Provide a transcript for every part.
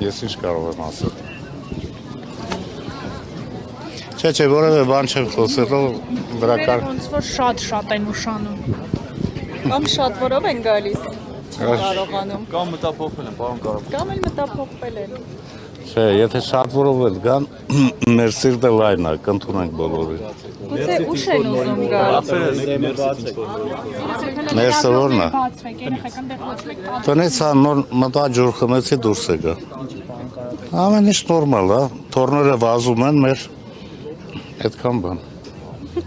Ես ինչ կարող եմ ասել։ Չէ, որևէ բան չեմ խոսել, դրական։ Ոնց որ շատ են ուշանում։ Կամ շատ որով են գալիս։ Կարողանում։ Կամ մտափոխվել են, պարոն Կարապետ։ Կամ էլ մտափոխվել են։ Չէ, եթե շատ որով էլ գան, մեր սիրտը լայն է, կընդունենք բոլորին։ Գուցե ուշ են ուզում գալ։ Ներսը ո՞րն է։ Բացվեք, երեխական դեղ ոչ մեկ բաց։ Տնից նոր մտա ջուր խմեցի դուրս եկա։ Ամեն ինչ նորմալ է, թորները վազում են մեր այդքան բան։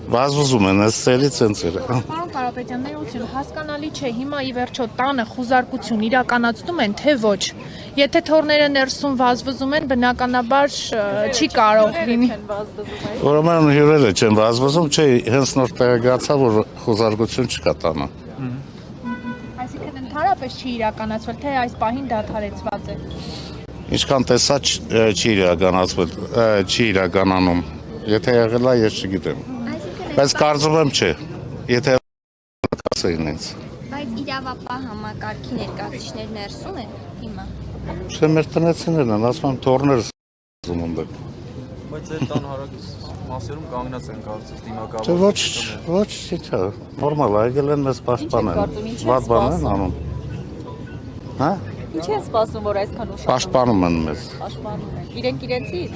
Վազվզում են, այս ծերից են ծերը։ Պարոն Կարապետյան, ներողություն, հասկանալի չէ, հիմա ի վերջո տանը խուզարկություն իրականացնում են, թե ոչ։ Եթե թորները ներսում վազվզում են, բնականաբար չի կարող լինի։ Ուրեմն հյուրերը չեն վազվզում, չէ, հենց նոր տեղեկացա, որ խուզարկություն չկա տանը։ Այսինքն ընդհանրապես չի իրականացվել, թե այս պահին դադարեցված է։ Ինչքան տեսա չի իրականացվել, չի իրականանում։ Եթե եղել է, ես չգիտեմ։ Բայց կարծում եմ չէ, եթե կասեին ինձ։ Բայց իրավապահ համակարգի ներկայացուցիչներ ներսում են հիմա։ Չէ, մեր տնեցիներն են, ասում եմ թորներ զում ընդեղ։ Բայց այդ տան հարակից մասերում կանգնած են կարծես դիմակայող։ Չէ, ոչ, չէ, նորմալ է, եկել են մեզ պաշտպանել։ Վատ բան են անում։ Հա? Ինչ են սպասում, որ այսքան ուշ Պաշտպանում են մեզ։ պաշտպանում են։ Իրենք իրենցից։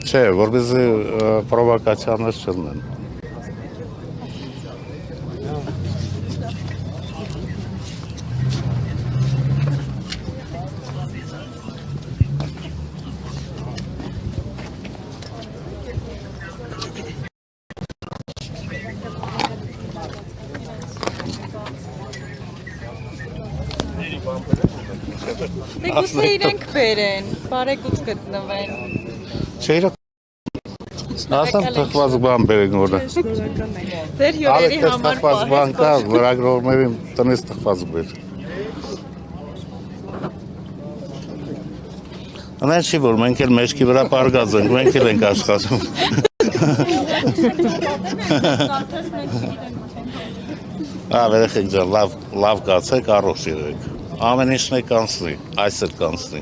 Չէ, որպեսզի պրովոկացիաներ չլինեն։ Դե գուցե իրենք բերեն, բարեկուց գտնվեն։ Չէ, իրոք ասեմ թխված բան բերենք որը։ Ձեր հյուրերի համար թխված բան կա, լրագրողներին տնից թխված բեր։ Անեն չի որ մենք էլ մեջքի վրա պարգած ենք, մենք էլ ենք աշխատում։ Երեխեք ջան, լավ կացեք, առողջ եղեք։ Ամեն ինչն է կանցնի, այս էլ կանցնի։